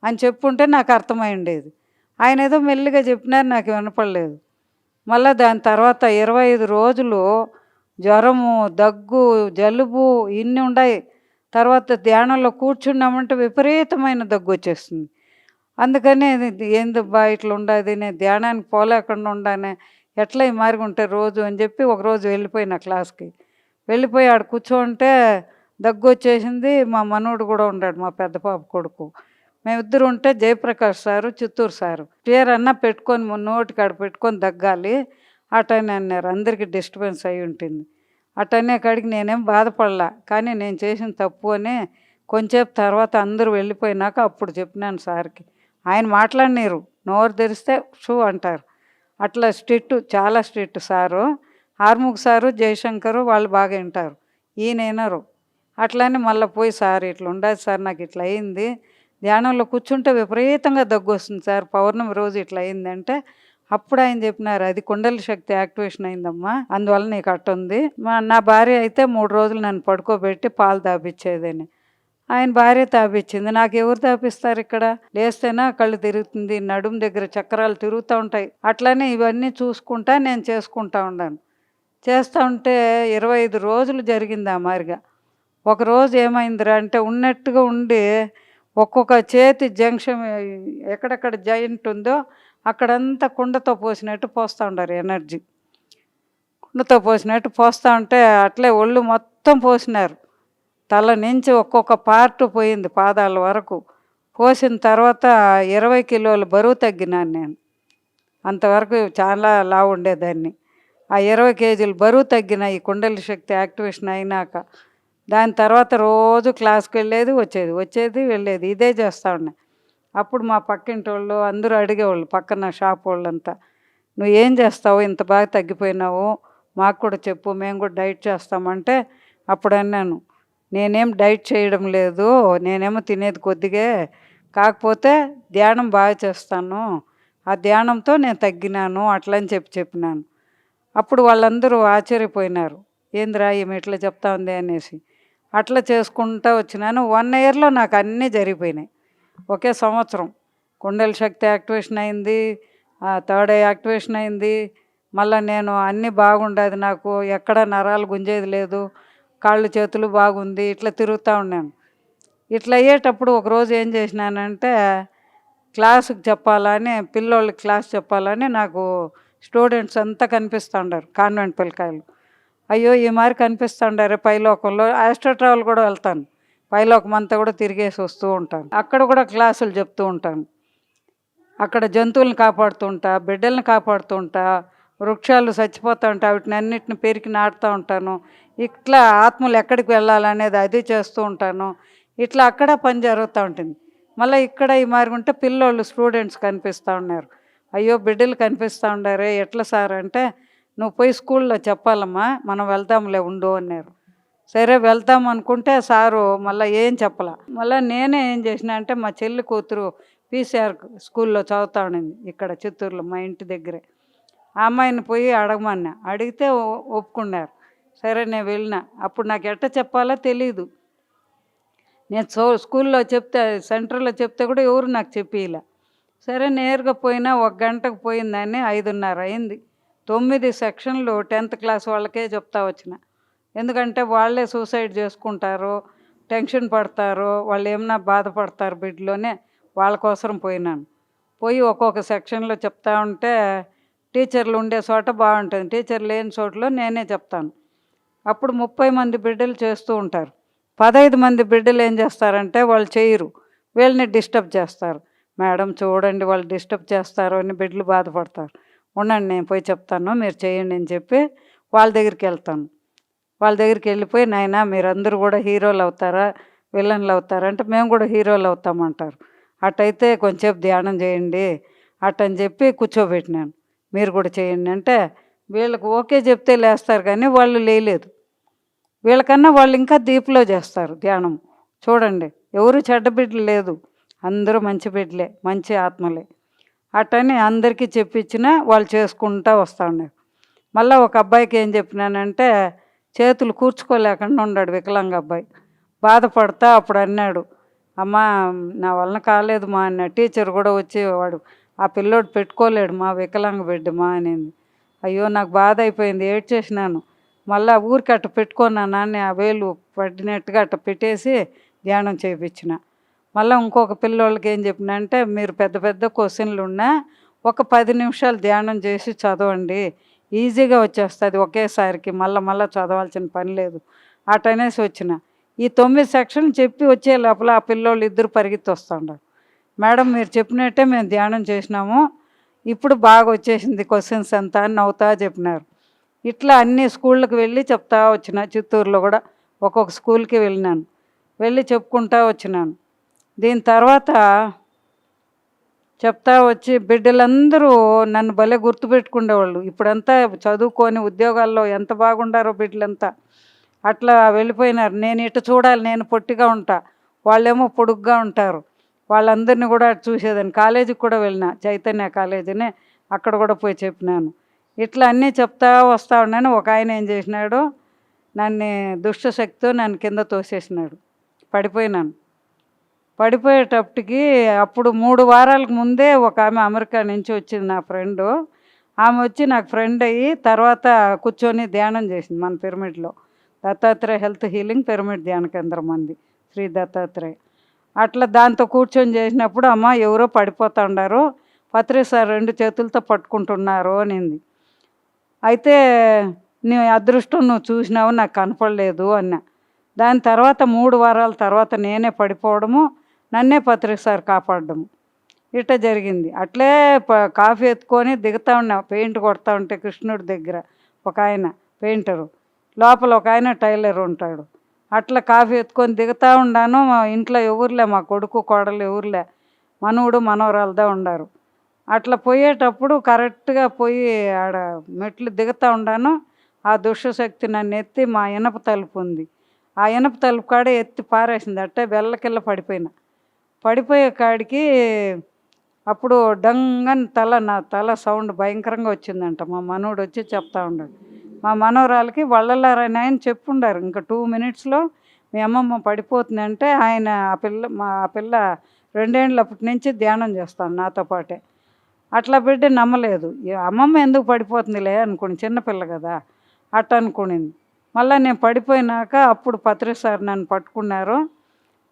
అని చెప్పుంటే నాకు అర్థమై ఉండేది. ఆయన ఏదో మెల్లిగా చెప్పినారు, నాకు వినపడలేదు. మళ్ళీ దాని తర్వాత 25 రోజులు జ్వరము, దగ్గు, జలుబు ఇన్ని ఉన్నాయి. తర్వాత ధ్యానంలో కూర్చున్నామంటే విపరీతమైన దగ్గు వచ్చేస్తుంది. అందుకని ఏందబ్బా ఇట్లా ఉండదు, నేను ధ్యానానికి పోలేకుండా ఉండానే, ఎట్లా ఈ మారిగా ఉంటే రోజు అని చెప్పి ఒకరోజు వెళ్ళిపోయిన క్లాస్కి. వెళ్ళిపోయి ఆడ కూర్చోంటే దగ్గు వచ్చేసింది. మా మనోడు కూడా ఉన్నాడు, మా పెద్ద పాప కొడుకు. మేమిద్దరు ఉంటే జయప్రకాష్ సారు, చిత్తూరు సారు పేరు అన్న పెట్టుకొని నోటికి ఆడ పెట్టుకొని దగ్గాలి అటని అన్నారు. అందరికీ డిస్టర్బెన్స్ అయి ఉంటుంది. అటనే కాడికి నేనేం బాధపడలా, కానీ నేను చేసిన తప్పు అని కొంచెంసేపు తర్వాత అందరూ వెళ్ళిపోయినాక అప్పుడు చెప్పినాను సార్కి. ఆయన మాట్లాడినారు, నోరు తెరిస్తే షూ అంటారు. అట్లా స్ట్రిక్ట్, చాలా స్ట్రిక్ట్ సారు. ఆర్ముఖ్ సారు, జయశంకరు వాళ్ళు బాగా వింటారు, ఈయన వినరు. అట్లని మళ్ళీ పోయి, సార్ ఇట్లా ఉండదు సార్, నాకు ఇట్లా అయింది, ధ్యానంలో కూర్చుంటే విపరీతంగా దగ్గు వస్తుంది సార్, పౌర్ణమి రోజు ఇట్లా అయిందంటే అప్పుడు ఆయన చెప్పినారు, అది కుండలి శక్తి యాక్టివేషన్ అయిందమ్మా, అందువల్ల నీకు అట్టుంది. నా భార్య అయితే 3 రోజులు నన్ను పడుకోబెట్టి పాలు తాపిచ్చేదని. ఆయన భార్య తాపిచ్చింది, నాకు ఎవరు తాపిస్తారు, ఇక్కడ లేస్తేనా కళ్ళు తిరుగుతుంది, నడుము దగ్గర చక్రాలు తిరుగుతూ ఉంటాయి. అట్లనే ఇవన్నీ చూసుకుంటా నేను చేసుకుంటా ఉన్నాను. చేస్తూ ఉంటే 25 రోజులు జరిగింది ఆ మారిగా. ఒకరోజు ఏమైందిరా అంటే ఉన్నట్టుగా ఉండి ఒక్కొక్క చేతి జంక్షన్ ఎక్కడెక్కడ జాయింట్ ఉందో అక్కడంతా కుండతో పోసినట్టు పోస్తూ ఉండారు ఎనర్జీ. కుండతో పోసినట్టు పోస్తూ ఉంటే అట్లే ఒళ్ళు మొత్తం పోసినారు. తల నుంచి ఒక్కొక్క పార్ట్ పోయింది, పాదాల వరకు పోసిన తర్వాత 20 కిలోల బరువు తగ్గినాను నేను. అంతవరకు చాలా లావు ఉండేదాన్ని. ఆ 20 కేజీలు బరువు తగ్గిన ఈ కుండలి శక్తి యాక్టివేషన్ అయినాక. దాని తర్వాత రోజు క్లాస్‌కెళ్ళేది, వచ్చేది, వెళ్ళేది. ఇదే చేస్తా ఉన్నా. అప్పుడు మా పక్కింటోళ్ళు అందరూ అడిగేవాళ్ళు, పక్కన షాపోళ్ళంతా. "నువ్వేం చేస్తావు? ఇంత బాగా తగ్గిపోయినావు. మాకు కూడా చెప్పు, మేము కూడా డైట్ చేస్తామంటే." అప్పుడన్నాను, "నేనేం డైట్ చేయడం లేదు. నేనేమో తినేది కొద్దిగే. కాకపోతే ధ్యానం బాగా చేస్తాను. ఆ ధ్యానంతో నేను తగ్గినాను" అట్లా అని చెప్పినాను. అప్పుడు వాళ్ళందరూ ఆశ్చర్యపోయినారు. "ఏందిరా ఈమె ఇట్లా చెప్తా ఉంది" అనేసి. అట్లా చేసుకుంటూ వచ్చినాను. 1 ఇయర్‌లో నాకు అన్నీ జరిగిపోయినాయి. ఒకే సంవత్సరం కుండలి శక్తి యాక్టివేషన్ అయింది. థర్డ్ ఐ యాక్టివేషన్ అయింది. మళ్ళీ నేను అన్నీ బాగుండేది, నాకు ఎక్కడ నరాలు గుంజేది లేదు. కాళ్ళు చేతులు బాగుంది. ఇట్లా తిరుగుతూ ఉన్నాను. ఇట్లా అయ్యేటప్పుడు ఒకరోజు ఏం చేసినానంటే, క్లాసుకి చెప్పాలని, పిల్లోళ్ళకి క్లాస్ చెప్పాలని నాకు స్టూడెంట్స్ అంతా కనిపిస్తుండారు, కాన్వెంట్ పిల్లకాయలు. అయ్యో ఈ మారి కనిపిస్తుండారే పైలోకంలో. ఆస్ట్రో ట్రావెల్ కూడా వెళ్తాను. పైలోకం అంతా కూడా తిరిగేసి వస్తూ ఉంటాను. అక్కడ కూడా క్లాసులు చెప్తూ ఉంటాను. అక్కడ జంతువులను కాపాడుతూ ఉంటా, బిడ్డల్ని కాపాడుతూ ఉంటా, వృక్షాలు చచ్చిపోతూ ఉంటాయి, వాటిని అన్నిటిని పెరికి నాటుతూ ఉంటాను. ఇట్లా ఆత్మలు ఎక్కడికి వెళ్ళాలనేది అది చేస్తూ ఉంటాను. ఇట్లా అక్కడ పని జరుగుతూ ఉంటుంది. మళ్ళీ ఇక్కడ ఈ మారుగుంటే పిల్లోళ్ళు స్టూడెంట్స్ కనిపిస్తూ ఉన్నారు. అయ్యో బిడ్డలు కనిపిస్తూ ఉండారే, ఎట్లా సార్ అంటే, "నువ్వు పోయి స్కూల్లో చెప్పాలమ్మా, మనం వెళ్దాంలే ఉండు" అన్నారు. సరే వెళ్తాం అనుకుంటే సారు మళ్ళీ ఏం చెప్పలా. మళ్ళీ నేనే ఏం చేసిన అంటే, మా చెల్లి కూతురు పీసీఆర్ స్కూల్లో చదువుతా ఉండింది ఇక్కడ చిత్తూరులో, మా ఇంటి దగ్గరే. ఆ అమ్మాయిని పోయి అడగమన్నా. అడిగితే ఒప్పుకున్నారు. సరే నేను వెళ్ళిన. అప్పుడు నాకు ఎట్ట చెప్పాలో తెలీదు. నేను స్కూల్లో చెప్తే, సెంటర్లో చెప్తే కూడా ఎవరు నాకు చెప్పిలా. సరే నేరుగా పోయినా 1 గంటకు పోయిందాన్ని 5:30 అయింది. 9 సెక్షన్లు 10th క్లాస్ వాళ్ళకే చెప్తా వచ్చిన. ఎందుకంటే వాళ్ళే సూసైడ్ చేసుకుంటారు, టెన్షన్ పడతారు, వాళ్ళు ఏమన్నా బాధపడతారు బిడ్డలోనే, వాళ్ళ కోసం పోయినాను. పోయి ఒక్కొక్క సెక్షన్లో చెప్తా ఉంటే, టీచర్లు ఉండే చోట బాగుంటుంది, టీచర్ లేని చోట్ల నేనే చెప్తాను. అప్పుడు 30 మంది బిడ్డలు చేస్తూ ఉంటారు. 15 మంది బిడ్డలు ఏం చేస్తారంటే, వాళ్ళు చేయరు, వీళ్ళని డిస్టర్బ్ చేస్తారు. "మేడం చూడండి వాళ్ళు డిస్టర్బ్ చేస్తారు" అని బిడ్డలు బాధపడతారు. "ఉండండి నేను పోయి చెప్తాను, మీరు చేయండి" అని చెప్పి వాళ్ళ దగ్గరికి వెళ్తాను. వాళ్ళ దగ్గరికి వెళ్ళిపోయి, "నాయనా మీరందరూ కూడా హీరోలు అవుతారా, విలన్లు అవుతారా" అంటే, "మేము కూడా హీరోలు అవుతామంటారు." "అట్టయితే కొంచెంసేపు ధ్యానం చేయండి" అట్టని చెప్పి కూర్చోబెట్టినాను. "మీరు కూడా చేయండి" అంటే వీళ్ళకి ఓకే చెప్తే లేస్తారు, కానీ వాళ్ళు లేలేదు. వీళ్ళకన్నా వాళ్ళు ఇంకా డీప్‌లో చేస్తారు ధ్యానం. చూడండి, ఎవరు చెడ్డ బిడ్డలు లేదు, అందరూ మంచి బిడ్డలే, మంచి ఆత్మలే. అట్టని అందరికీ చెప్పించినా వాళ్ళు చేసుకుంటూ వస్తూ ఉన్నారు. మళ్ళీ ఒక అబ్బాయికి ఏం చెప్పినానంటే, చేతులు కూర్చుకోలేకుండా ఉన్నాడు, వికలాంగ అబ్బాయి. బాధపడతా అప్పుడు అన్నాడు, "అమ్మా నా వలన కాలేదు మా" అన్న. టీచర్ కూడా వచ్చి, "వాడు ఆ పిల్లోడు పెట్టుకోలేడు మా, వికలాంగ బిడ్డ మా" అనింది. అయ్యో నాకు బాధ అయిపోయింది, ఏడ్చేసినాను. మళ్ళీ ఊరికి అట్ట పెట్టుకున్నాను అని ఆ వేలు పడినట్టుగా అట్ట పెట్టేసి ధ్యానం చేయించిన. మళ్ళీ ఇంకొక పిల్లోళ్ళకి ఏం చెప్పిన అంటే, "మీరు పెద్ద పెద్ద క్వశ్చన్లు ఉన్నా ఒక 10 నిమిషాలు ధ్యానం చేసి చదవండి, ఈజీగా వచ్చేస్తుంది ఒకేసారికి, మళ్ళీ చదవాల్సిన పని లేదు" అటనేసి వచ్చిన. ఈ 9 సెక్షన్లు చెప్పి వచ్చే లోపల ఆ పిల్లోళ్ళు ఇద్దరు పరిగెత్తి వస్తుండారు. "మేడం మీరు చెప్పినట్టే మేము ధ్యానం చేసినాము, ఇప్పుడు బాగా వచ్చేసింది క్వశ్చన్స్ అంతా" అని నవ్వుతా చెప్పినారు. ఇట్లా అన్ని స్కూళ్ళకి వెళ్ళి చెప్తా వచ్చిన. చిత్తూరులో కూడా ఒక్కొక్క స్కూల్కి వెళ్ళినాను, వెళ్ళి చెప్పుకుంటా వచ్చినాను. దీని తర్వాత చెప్తా వచ్చి బిడ్డలందరూ నన్ను భలే గుర్తుపెట్టుకునేవాళ్ళు. ఇప్పుడంతా చదువుకొని ఉద్యోగాల్లో ఎంత బాగుండారో బిడ్డలంతా. అట్లా వెళ్ళిపోయినారు. నేను ఇటు చూడాలి, నేను పొట్టిగా ఉంటా, వాళ్ళేమో పొడుగ్గా ఉంటారు. వాళ్ళందరినీ కూడా చూసేదాన్ని. కాలేజీకి కూడా వెళ్ళిన, చైతన్య కాలేజీని, అక్కడ కూడా పోయి చెప్పినాను. ఇట్లా అన్నీ చెప్తా వస్తూ ఉన్నాను. ఒక ఆయన ఏం చేసినాడు, నన్ను దుష్టశక్తితో నన్ను కింద తోసేసినాడు. పడిపోయినాను. పడిపోయేటప్పటికి అప్పుడు 3 వారాలకు ముందే ఒక ఆమె అమెరికా నుంచి వచ్చింది, నా ఫ్రెండు. ఆమె వచ్చి నాకు ఫ్రెండ్ అయ్యి తర్వాత కూర్చొని ధ్యానం చేసింది మన పిరమిడ్లో. దత్తాత్రేయ హెల్త్ హీలింగ్ పిరమిడ్ ధ్యాన కేంద్రం అంది, శ్రీ దత్తాత్రేయ. అట్లా దాంతో కూర్చొని చేసినప్పుడు, "అమ్మ ఎవరో పడిపోతా ఉండారు, పత్రి సార్ 2 చేతులతో పట్టుకుంటున్నారు" అనింది. అయితే, "నీ అదృష్టం, నువ్వు చూసినావు, నాకు కనపడలేదు" అన్నా. దాని తర్వాత 3 వారాల తర్వాత నేనే పడిపోవడము, నన్నే పత్రిక సార్ కాపాడడం ఇట్ట జరిగింది. అట్లే కాఫీ ఎత్తుకొని దిగుతా ఉన్నా, పెయింట్ కొడతా ఉంటే కృష్ణుడి దగ్గర ఒక ఆయన పెయింటరు, లోపల ఒక ఆయన టైలర్ ఉంటాడు. అట్లా కాఫీ ఎత్తుకొని దిగుతా ఉండాను. మా ఇంట్లో ఎవరులే, మా కొడుకు కోడలు ఎవరులే, మనవడు మనవరాలదా ఉండారు. అట్లా పోయేటప్పుడు కరెక్ట్గా పోయి ఆడ మెట్లు దిగుతా ఉండాను. ఆ దుష్టశక్తి నన్ను ఎత్తి మా ఇనప తలుపు ఉంది, ఆ ఇనప తలుపు కాడే ఎత్తి పారేసింది. అట్టే బెల్లకిల్ల పడిపోయినా. పడిపోయే కాడికి అప్పుడు డంగని నా తల సౌండ్ భయంకరంగా వచ్చిందంట. మా మనవడు వచ్చి చెప్తా ఉన్నాడు. మా మనవరాలకి వాళ్ళలారని ఆయన చెప్పుండారు, ఇంకా 2 మినిట్స్లో మీ అమ్మమ్మ పడిపోతుంది అంటే ఆయన ఆ పిల్ల 2 ఏళ్ళ అప్పటి నుంచి ధ్యానం చేస్తాను నాతో పాటే. అట్లా బిడ్డ నమ్మలేదు. అమ్మమ్మ ఎందుకు పడిపోతుందిలే అనుకుని, చిన్నపిల్ల కదా అట్ట అనుకునింది. మళ్ళీ నేను పడిపోయినాక అప్పుడు పత్రిక సార్ నన్ను పట్టుకున్నారు.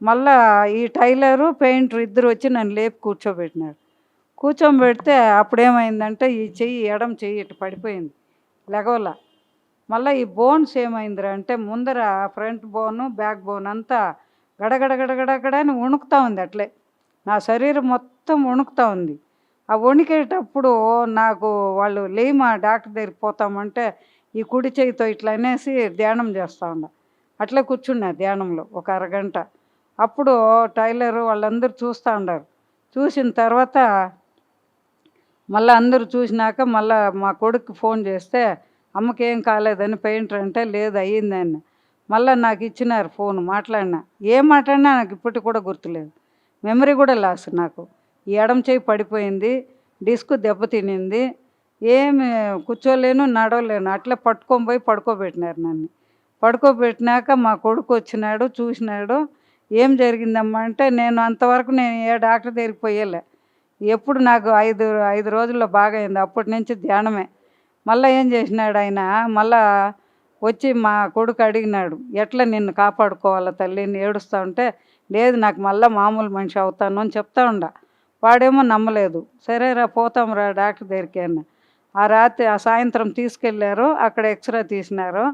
మళ్ళా ఈ టైలరు పెయింటర్ ఇద్దరు వచ్చి నన్ను లేపి కూర్చోబెట్టినారు. కూర్చోబెడితే అప్పుడేమైందంటే ఈ చెయ్యి, ఎడమ చెయ్యి ఇటు పడిపోయింది, లెగవల. మళ్ళీ ఈ బోన్స్ ఏమైందిరా అంటే ముందర ఫ్రంట్ బోను బ్యాక్ బోన్ అంతా గడగడగడగడగడ అని వణుకుతూ ఉంది. అట్లే నా శరీరం మొత్తం వణుకుతూ ఉంది. ఆ వణికేటప్పుడు నాకు వాళ్ళు లేమా డాక్టర్ దగ్గరికి పోతామంటే ఈ కుడి చేయితో ఇట్లా అనేసి ధ్యానం చేస్తూ ఉండ. అట్లే కూర్చున్నా ధ్యానంలో ఒక అరగంట. అప్పుడు టైలరు వాళ్ళందరూ చూస్తూ ఉన్నారు. చూసిన తర్వాత మళ్ళీ అందరూ చూసినాక మళ్ళీ మా కొడుకు ఫోన్ చేస్తే అమ్మకి ఏం కాలేదని పెయింటర్ అంటే లేదు అయ్యిందని. మళ్ళీ నాకు ఇచ్చినారు ఫోన్, మాట్లాడినా. ఏం మాట్లాడినా నాకు ఇప్పటికి కూడా గుర్తులేదు, మెమరీ కూడా లాస్. నాకు ఈ ఎడమ చేయి పడిపోయింది, డిస్క్ దెబ్బతినింది, ఏమి కూర్చోలేను నడవలేను. అట్లా పట్టుకొని పోయి పడుకోబెట్టినారు నన్ను. పడుకోబెట్టినాక మా కొడుకు వచ్చినాడు, చూసినాడు. ఏం జరిగిందమ్మా అంటే నేను అంతవరకు నేను ఏ డాక్టర్ దగ్గరికి పోయేలే. ఎప్పుడు నాకు 5 రోజుల్లో బాగా అయింది. అప్పటి నుంచి ధ్యానమే. మళ్ళీ ఏం చేసినాడు ఆయన, మళ్ళా వచ్చి మా కొడుకు అడిగినాడు, ఎట్లా నిన్ను కాపాడుకోవాలా తల్లిని ఏడుస్తూ ఉంటే, లేదు నాకు మళ్ళీ మామూలు మనిషి అవుతాను అని చెప్తా ఉండ. వాడేమో నమ్మలేదు. సరేరా పోతాం రా డాక్టర్ దగ్గరికి అన్న. ఆ సాయంత్రం తీసుకెళ్ళారు, అక్కడ ఎక్స్రే తీసినారు.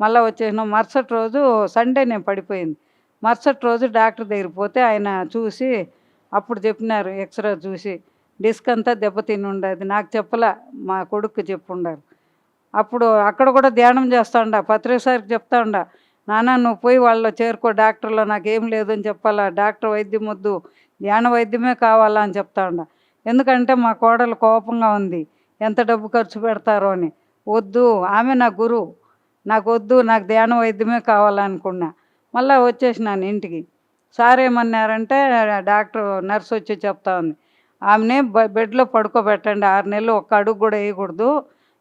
మళ్ళీ వచ్చేసినాం. మరుసటి రోజు సండే నేను పడిపోయింది. మరుసటి రోజు డాక్టర్ దగ్గరికి పోతే ఆయన చూసి అప్పుడు చెప్పినారు, ఎక్స్రే చూసి డిస్క్ అంతా దెబ్బతిని ఉండదు. నాకు చెప్పలా, మా కొడుకు చెప్పుండారు. అప్పుడు అక్కడ కూడా ధ్యానం చేస్తూ ఉండ. పత్రిక సార్కి చెప్తా ఉండ, నాన్న నువ్వు పోయి వాళ్ళు చేరుకో డాక్టర్లో, నాకేం లేదని చెప్పాలా, డాక్టర్ వైద్యం వద్దు, ధ్యాన వైద్యమే కావాలా అని చెప్తా ఉండ. ఎందుకంటే మా కోడలు కోపంగా ఉంది, ఎంత డబ్బు ఖర్చు పెడతారో అని. వద్దు, ఆమె నా గురువు, నాకు వద్దు, నాకు ధ్యాన వైద్యమే కావాలనుకున్నా. మళ్ళీ వచ్చేసినాను ఇంటికి. సార్ ఏమన్నారంటే డాక్టర్ నర్స్ వచ్చి చెప్తా ఉంది, ఆమెనే బెడ్లో పడుకోబెట్టండి, 6 నెలలు ఒక్క అడుగు కూడా వేయకూడదు,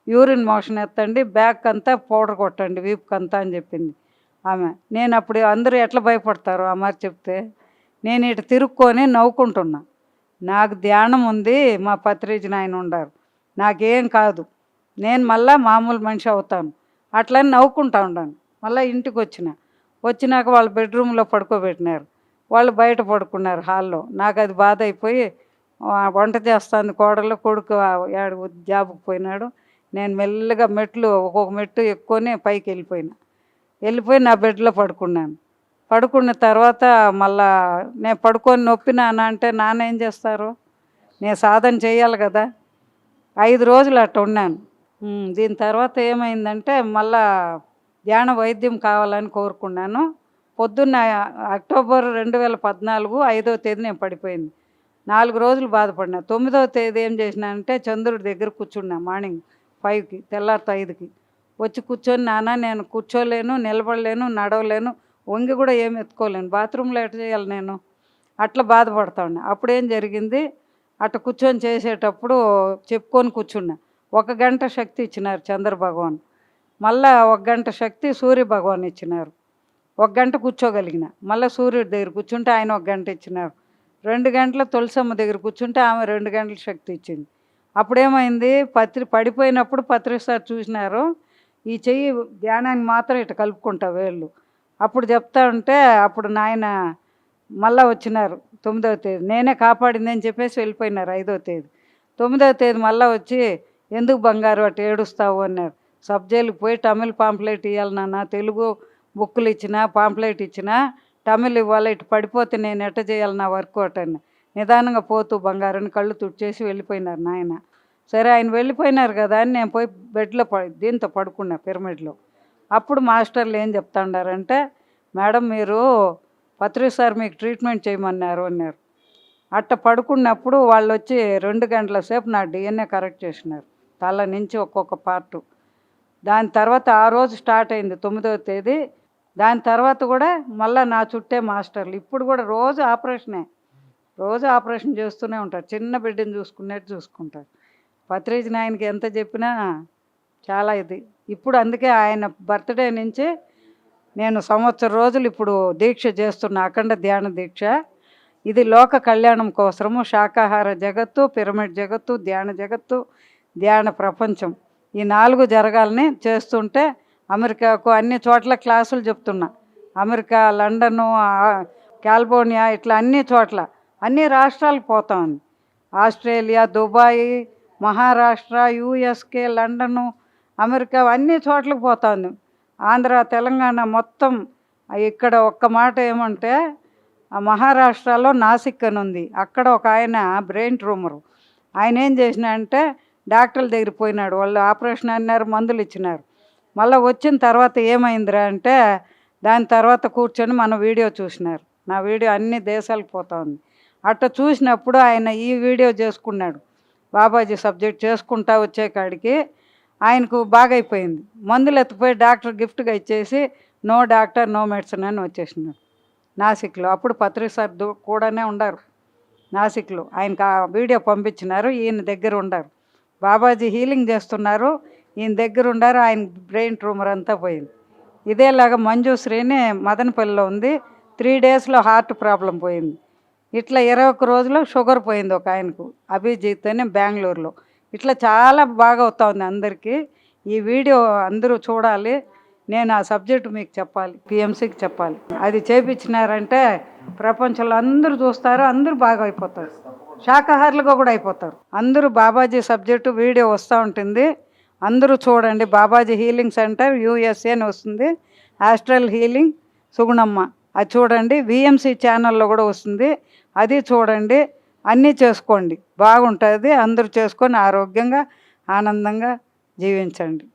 యూరిన్ మోషన్ ఎత్తండి, బ్యాక్ అంతా పౌడర్ కొట్టండి వీపుకంతా అని చెప్పింది ఆమె. నేను అప్పుడు అందరూ ఎట్లా భయపడతారు ఆ మరి చెప్తే. నేను ఇటు తిరుక్కొని నవ్వుకుంటున్నా, నాకు ధ్యానం ఉంది, మా పత్రిజన ఆయన ఉండారు, నాకేం కాదు, నేను మళ్ళీ మామూలు మనిషి అవుతాను అట్లని నవ్వుకుంటా ఉన్నాను. మళ్ళీ ఇంటికి వచ్చినాక వాళ్ళు బెడ్రూమ్లో పడుకోబెట్టినారు, వాళ్ళు బయట పడుకున్నారు హాల్లో. నాకు అది బాధ అయిపోయి వంట చేస్తాను కోడలు, కొడుకు జాబుకి పోయినాడు. నేను మెల్లగా మెట్లు ఒక్కొక్క మెట్టు ఎక్కువనే పైకి వెళ్ళిపోయి నా బెడ్లో పడుకున్నాను. పడుకున్న తర్వాత మళ్ళా నేను పడుకొని నొప్పినానా అంటే నాన్న ఏం చేస్తారు, నేను సాధన చేయాలి కదా. 5 రోజులు అట్ట ఉన్నాను. దీని తర్వాత ఏమైందంటే మళ్ళా ధ్యాన వైద్యం కావాలని కోరుకున్నాను. పొద్దున్న అక్టోబర్ 2014 5వ తేదీ నేను పడిపోయింది. 4 రోజులు బాధపడినా. 9వ తేదీ ఏం చేసినానంటే చంద్రుడి దగ్గర కూర్చున్నా. మార్నింగ్ 5కి, తెల్లారితో 5కి వచ్చి కూర్చొని, నాన్న నేను కూర్చోలేను, నిలబడలేను, నడవలేను, వంగి కూడా ఏమి ఎత్తుకోలేను, బాత్రూంలో ఎట్ట చేయాలి నేను, అట్లా బాధపడతా ఉన్నా. అప్పుడేం జరిగింది, అట్ట కూర్చొని చేసేటప్పుడు చెప్పుకొని కూర్చున్నా. 1 గంట శక్తి ఇచ్చినారు చంద్రభగవాన్, మళ్ళా 1 గంట శక్తి సూర్య భగవాన్ ఇచ్చినారు. 1 గంట కూర్చోగలిగిన. మళ్ళీ సూర్యుడి దగ్గర కూర్చుంటే ఆయన 1 గంట ఇచ్చినారు. 2 గంటల తులసమ్మ దగ్గర కూర్చుంటే ఆమె 2 గంటల శక్తి ఇచ్చింది. అప్పుడేమైంది, పడిపోయినప్పుడు పత్రిక సార్ చూసినారు, ఈ చెయ్యి ధ్యానాన్ని మాత్రం ఇట్లా కలుపుకుంటా వేళ్ళు. అప్పుడు చెప్తా ఉంటే అప్పుడు నాయన మళ్ళీ వచ్చినారు 9వ తేదీ. నేనే కాపాడిందని చెప్పేసి వెళ్ళిపోయినారు 5వ తేదీ. 9వ తేదీ మళ్ళీ వచ్చి, ఎందుకు బంగారు అటు ఏడుస్తావు అన్నారు. సబ్జెక్టుకి పోయి తమిళ్ పాంప్లెట్ ఇవ్వాలి నాన్న, తెలుగు బుక్కులు ఇచ్చిన, పాంప్లెట్ ఇచ్చిన, టమిల్ ఇవ్వాలి, ఇటు పడిపోతే నేను ఎట్ట చేయాలి నా వర్కౌట్ అని. నిదానంగా పోతూ బంగారాన్ని కళ్ళు తుడిచేసి వెళ్ళిపోయినారు నాయన. సరే ఆయన వెళ్ళిపోయినారు కదా అని నేను పోయి బెడ్లో దీంతో పడుకున్నా పిరమిడ్లో. అప్పుడు మాస్టర్లు ఏం చెప్తా ఉన్నారంటే, మేడం మీరు పత్రి సార్ మీకు ట్రీట్మెంట్ చేయమన్నారు అన్నారు. అట్ట పడుకున్నప్పుడు వాళ్ళు వచ్చి 2 గంటల సేపు నా డిఎన్ఏ కరెక్ట్ చేసినారు, తల నుంచి ఒక్కొక్క పార్టు. దాని తర్వాత ఆ రోజు స్టార్ట్ అయింది 9వ తేదీ. దాని తర్వాత కూడా మళ్ళీ నా చుట్టే మాస్టర్లు ఇప్పుడు కూడా రోజు ఆపరేషన్ చేస్తూనే ఉంటారు. చిన్న బిడ్డని చూసుకున్నట్టు చూసుకుంటారు. పత్రిజీ నాయనకి ఎంత చెప్పినా చాలా ఇది. ఇప్పుడు అందుకే ఆయన బర్త్డే నుంచి నేను సంవత్సరం రోజులు ఇప్పుడు దీక్ష చేస్తున్నా, అఖండ ధ్యాన దీక్ష. ఇది లోక కళ్యాణం కోసము శాకాహార జగత్తు, పిరమిడ్ జగత్తు, ధ్యాన జగత్తు, ధ్యాన ప్రపంచం ఈ 4 జరగాలని చేస్తుంటే అమెరికాకు అన్ని చోట్ల క్లాసులు చెప్తున్నా. అమెరికా, లండను, కాలిఫోర్నియా ఇట్లా అన్ని చోట్ల అన్ని రాష్ట్రాలకు పోతా ఉంది. Australia, Dubai, Maharashtra, USK, London, America అన్ని చోట్లకు పోతా ఉంది. ఆంధ్ర, తెలంగాణ మొత్తం. ఇక్కడ ఒక్క మాట ఏమంటే మహారాష్ట్రలో నాసిక్ అని ఉంది. అక్కడ ఒక ఆయన బ్రెయిన్ ట్యూమరు. ఆయన ఏం చేసిన అంటే డాక్టర్ల దగ్గర పోయినాడు. వాళ్ళు ఆపరేషన్ అన్నారు, మందులు ఇచ్చినారు. మళ్ళీ వచ్చిన తర్వాత ఏమైందిరా అంటే దాని తర్వాత కూర్చొని మన వీడియో చూసినారు. నా వీడియో అన్ని దేశాలకు పోతా ఉంది. అట్లా చూసినప్పుడు ఆయన ఈ వీడియో చేసుకున్నాడు. బాబాజీ సబ్జెక్ట్ చేసుకుంటా వచ్చే కాడికి ఆయనకు బాగైపోయింది. మందులు ఎత్తిపోయి డాక్టర్ గిఫ్ట్గా ఇచ్చేసి నో డాక్టర్ నో మెడిసిన్ అని వచ్చేసినాడు నాసిక్లో. అప్పుడు పత్రి సార్ కూడానే ఉండారు నాసిక్లో. ఆయనకు ఆ వీడియో పంపించినారు. ఈయన దగ్గర ఉండారు. బాబాజీ హీలింగ్ చేస్తున్నారు, ఈయన దగ్గర ఉండారు. ఆయన బ్రెయిన్ ట్యూమర్ అంతా పోయింది. ఇదేలాగా మంజుశ్రీని మదనపల్లిలో ఉంది. 3 డేస్లో హార్ట్ ప్రాబ్లం పోయింది. ఇట్లా 21 రోజుల్లో షుగర్ పోయింది ఒక ఆయనకు, అభిజిత్ అని బెంగళూరులో. ఇట్లా చాలా బాగా అవుతా ఉంది అందరికీ. ఈ వీడియో అందరూ చూడాలి. నేను ఆ సబ్జెక్టు మీకు చెప్పాలి, పిఎంసికి చెప్పాలి. అది చేపించినారంటే ప్రపంచంలో అందరూ చూస్తారు, అందరూ బాగా అయిపోతారు, శాకాహారులుగా కూడా అయిపోతారు అందరూ. బాబాజీ సబ్జెక్టు వీడియో వస్తూ ఉంటుంది, అందరూ చూడండి. బాబాజీ హీలింగ్ సెంటర్ యూఎస్ఏ అని వస్తుంది, ఆస్ట్రల్ హీలింగ్ సుగుణమ్మ అది చూడండి. విఎంసి ఛానల్లో కూడా వస్తుంది, అది చూడండి. అన్నీ చేసుకోండి, బాగుంటుంది. అందరూ చేసుకొని ఆరోగ్యంగా ఆనందంగా జీవించండి.